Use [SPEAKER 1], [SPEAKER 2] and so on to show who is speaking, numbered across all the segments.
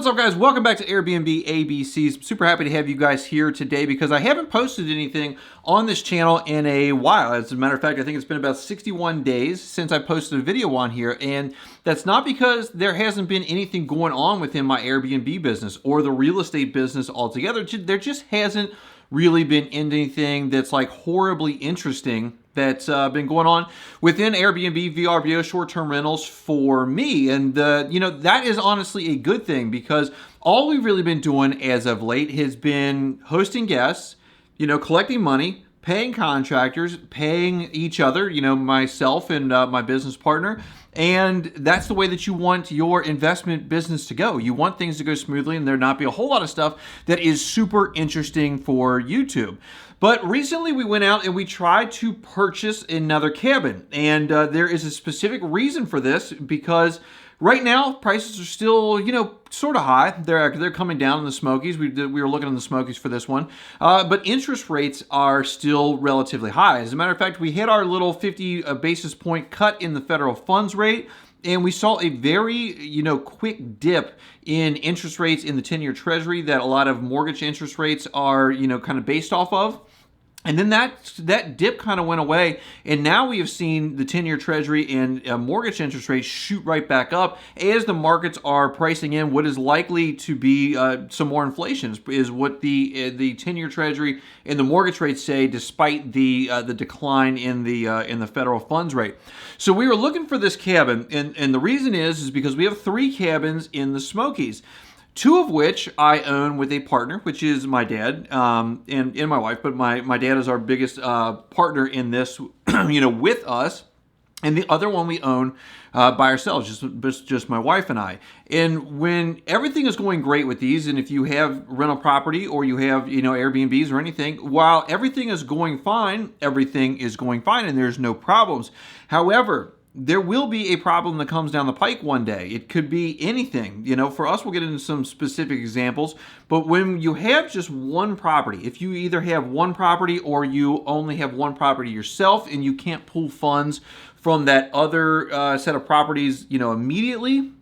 [SPEAKER 1] What's up, guys? Welcome back to Airbnb ABCs. Super happy to have you guys here today because I haven't posted anything on this channel in a while. As a matter of fact, I think it's been about 61 days since I posted a video on here, and that's not because there hasn't been anything going on within my Airbnb business or the real estate business altogether. There just hasn't really been anything that's like horribly interesting that's been going on within Airbnb, vrbo, short-term rentals for me. And, that is honestly a good thing because all we've really been doing as of late has been hosting guests, collecting money, paying contractors, paying each other, myself and my business partner. And that's the way that you want your investment business to go. You want things to go smoothly and there not be a whole lot of stuff that is super interesting for YouTube. But recently we went out and we tried to purchase another cabin. And there is a specific reason for this because right now prices are still, sort of high. They're coming down in the Smokies. We were looking in the Smokies for this one. But interest rates are still relatively high. As a matter of fact, we hit our little 50 basis point cut in the federal funds rate. And we saw a very, quick dip in interest rates in the 10-year Treasury that a lot of mortgage interest rates are, kind of based off of. And then that dip kind of went away, and now we have seen the 10-year Treasury and mortgage interest rates shoot right back up as the markets are pricing in what is likely to be some more inflation, is what the 10-year Treasury and the mortgage rates say, despite the decline in the federal funds rate. So we were looking for this cabin, and the reason is because we have 3 cabins in the Smokies. 2 of which I own with a partner, which is my dad and my wife. But my dad is our biggest partner in this, with us. And the other one we own by ourselves, just my wife and I. And when everything is going great with these, and if you have rental property or you have, Airbnbs or anything, while everything is going fine, and there's no problems. However, there will be a problem that comes down the pike one day. It could be anything. For us, we'll get into some specific examples. But when you have just one property, if you either have one property or you only have one property yourself and you can't pull funds from that other set of properties, immediately,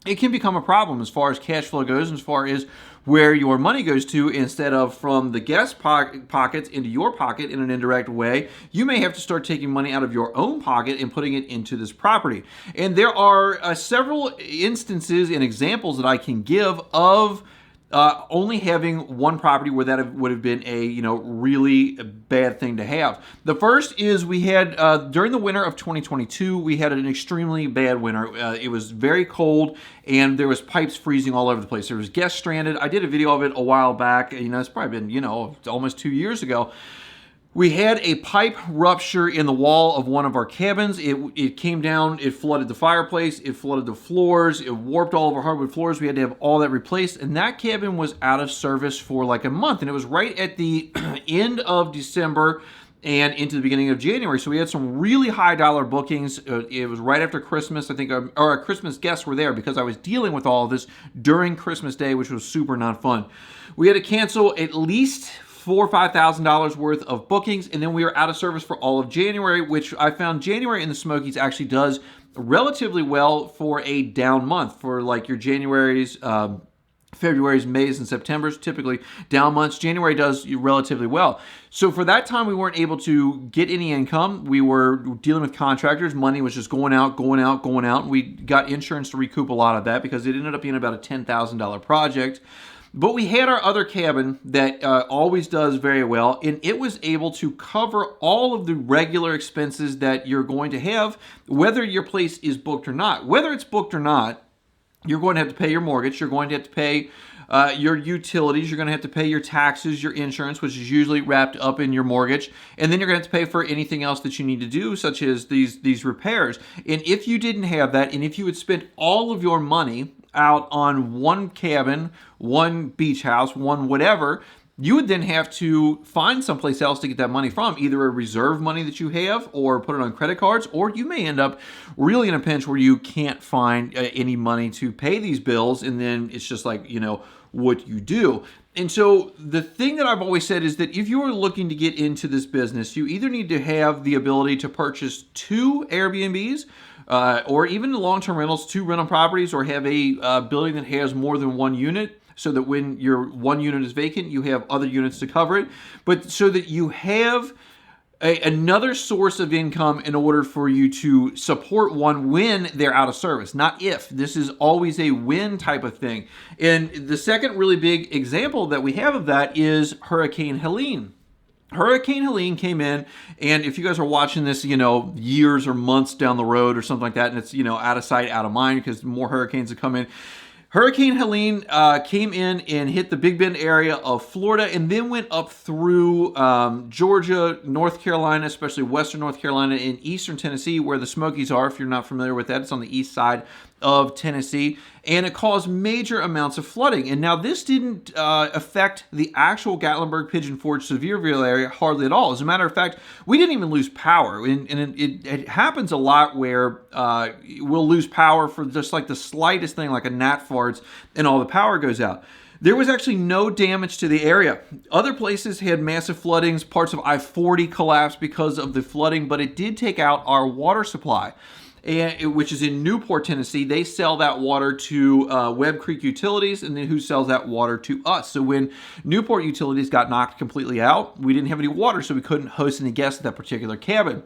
[SPEAKER 1] it can become a problem as far as cash flow goes, as far as where your money goes to, instead of from the guest pockets into your pocket in an indirect way. You may have to start taking money out of your own pocket and putting it into this property. And there are several instances and examples that I can give of only having one property where that would have been a really bad thing to have. The first is we had during the winter of 2022, we had an extremely bad winter. It was very cold and there was pipes freezing all over the place. There was guests stranded. I did a video of it a while back. It's probably been almost 2 years ago. We had a pipe rupture in the wall of one of our cabins. It came down, it flooded the fireplace, it flooded the floors, it warped all of our hardwood floors. We had to have all that replaced, and that cabin was out of service for like a month, and it was right at the end of December and into the beginning of January. So we had some really high dollar bookings. It was right after Christmas, I think, or our Christmas guests were there because I was dealing with all of this during Christmas Day, which was super not fun. We had to cancel at least $4,000 or $5,000 worth of bookings, and then we were out of service for all of January, which I found January in the Smokies actually does relatively well for a down month. For like your January's, February's, May's, and September's, typically down months. January does relatively well. So for that time, we weren't able to get any income. We were dealing with contractors. Money was just going out. We got insurance to recoup a lot of that because it ended up being about a $10,000 project. But we had our other cabin that always does very well, and it was able to cover all of the regular expenses that you're going to have, whether your place is booked or not. Whether it's booked or not, you're going to have to pay your mortgage, you're going to have to pay your utilities, you're going to have to pay your taxes, your insurance, which is usually wrapped up in your mortgage, and then you're going to have to pay for anything else that you need to do, such as these repairs. And if you didn't have that, and if you had spent all of your money out on one cabin, one beach house, one whatever, you would then have to find someplace else to get that money from, either a reserve money that you have or put it on credit cards, or you may end up really in a pinch where you can't find any money to pay these bills, and then it's just like, what you do. And so the thing that I've always said is that if you are looking to get into this business, you either need to have the ability to purchase 2 Airbnbs or even the long-term rentals to rental properties, or have a building that has more than one unit, so that when your one unit is vacant, you have other units to cover it, but so that you have another source of income in order for you to support one when they're out of service, not if. This is always a when type of thing. And the second really big example that we have of that is Hurricane Helene. Hurricane Helene came in, and if you guys are watching this, years or months down the road or something like that, and it's, out of sight, out of mind, because more hurricanes have come in. Hurricane Helene came in and hit the Big Bend area of Florida, and then went up through Georgia, North Carolina, especially western North Carolina, and eastern Tennessee, where the Smokies are. If you're not familiar with that, it's on the east side of Tennessee, and it caused major amounts of flooding. And now this didn't affect the actual Gatlinburg, Pigeon Forge, Sevierville area hardly at all. As a matter of fact, we didn't even lose power, and it happens a lot where we'll lose power for just like the slightest thing, like a gnat farts, and all the power goes out. There was actually no damage to the area. Other places had massive floodings. Parts of I-40 collapsed because of the flooding, but it did take out our water supply, which is in Newport, Tennessee. They sell that water to Webb Creek Utilities, and then who sells that water to us. So when Newport Utilities got knocked completely out, we didn't have any water, so we couldn't host any guests at that particular cabin.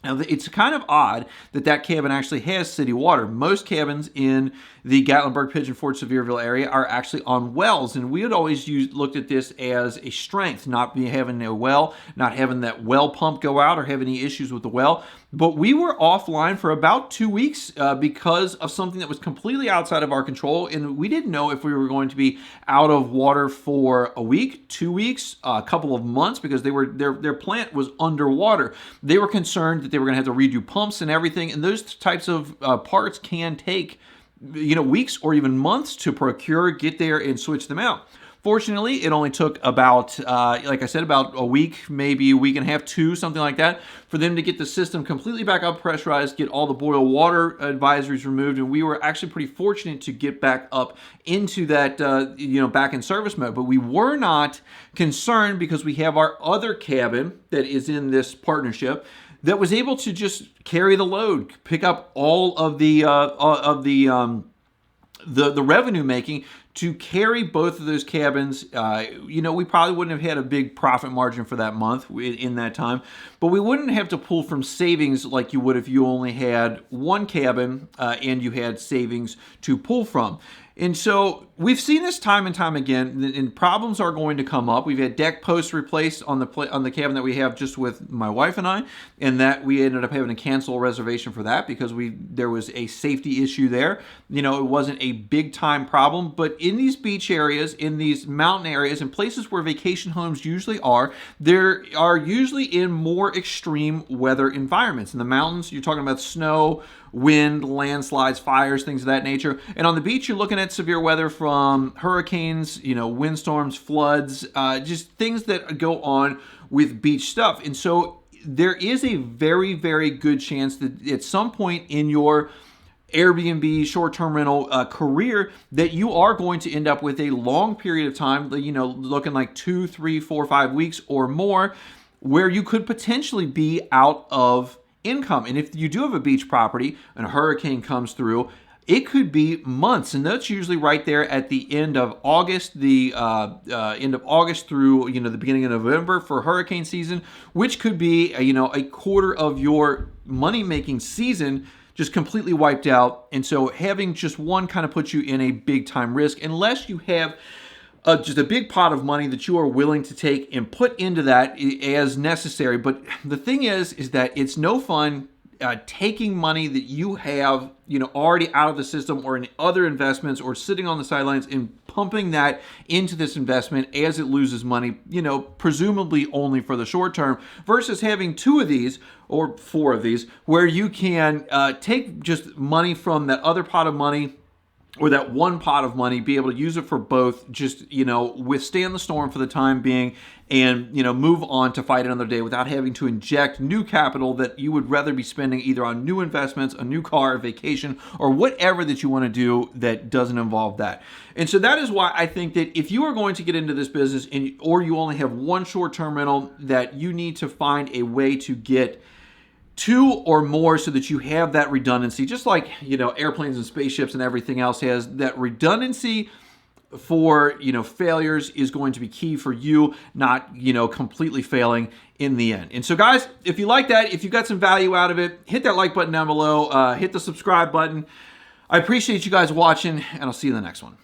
[SPEAKER 1] Now, it's kind of odd that that cabin actually has city water. Most cabins in the Gatlinburg, Pigeon Forge, Sevierville area are actually on wells, and we had always looked at this as a strength, not having a well, not having that well pump go out or have any issues with the well. But we were offline for about 2 weeks because of something that was completely outside of our control, and we didn't know if we were going to be out of water for a week, 2 weeks, a couple of months, because their plant was underwater. They were concerned that they were going to have to redo pumps and everything, and those types of parts can take weeks or even months to procure, get there, and switch them out. Fortunately, it only took about, like I said, about a week, maybe a week and a half, two, something like that, for them to get the system completely back up pressurized, get all the boil water advisories removed, and we were actually pretty fortunate to get back up into that, back in service mode. But we were not concerned because we have our other cabin that is in this partnership that was able to just carry the load, pick up all of the revenue making to carry both of those cabins. We probably wouldn't have had a big profit margin for that month in that time, but we wouldn't have to pull from savings like you would if you only had one cabin and you had savings to pull from. And so we've seen this time and time again, and problems are going to come up. We've had deck posts replaced on the cabin that we have just with my wife and I, and that we ended up having to cancel a reservation for that because there was a safety issue there. It wasn't a big time problem, but in these beach areas, in these mountain areas, and places where vacation homes usually are, there are usually in more extreme weather environments. In the mountains, you're talking about snow, wind, landslides, fires, things of that nature. And on the beach, you're looking at severe weather from hurricanes, windstorms, floods, just things that go on with beach stuff. And so there is a very, very good chance that at some point in your Airbnb short-term rental career that you are going to end up with a long period of time, looking like 2, 3, 4, 5 weeks or more, where you could potentially be out of income. And if you do have a beach property and a hurricane comes through, it could be months, and that's usually right there at the end of August, the end of August through the beginning of November for hurricane season, which could be a quarter of your money-making season just completely wiped out. And so having just one kind of puts you in a big time risk unless you have just a big pot of money that you are willing to take and put into that as necessary. But the thing is that it's no fun taking money that you have, already out of the system or in other investments or sitting on the sidelines and pumping that into this investment as it loses money, presumably only for the short term, versus having 2 of these or 4 of these where you can take just money from that other pot of money or that one pot of money, be able to use it for both, just, withstand the storm for the time being and, move on to fight another day without having to inject new capital that you would rather be spending either on new investments, a new car, a vacation, or whatever that you want to do that doesn't involve that. And so that is why I think that if you are going to get into this business or you only have one short-term rental, that you need to find a way to get two or more so that you have that redundancy, just like, airplanes and spaceships and everything else has. That redundancy for, failures is going to be key for you not, completely failing in the end. And so guys, if you like that, if you got some value out of it, hit that like button down below, hit the subscribe button. I appreciate you guys watching, and I'll see you in the next one.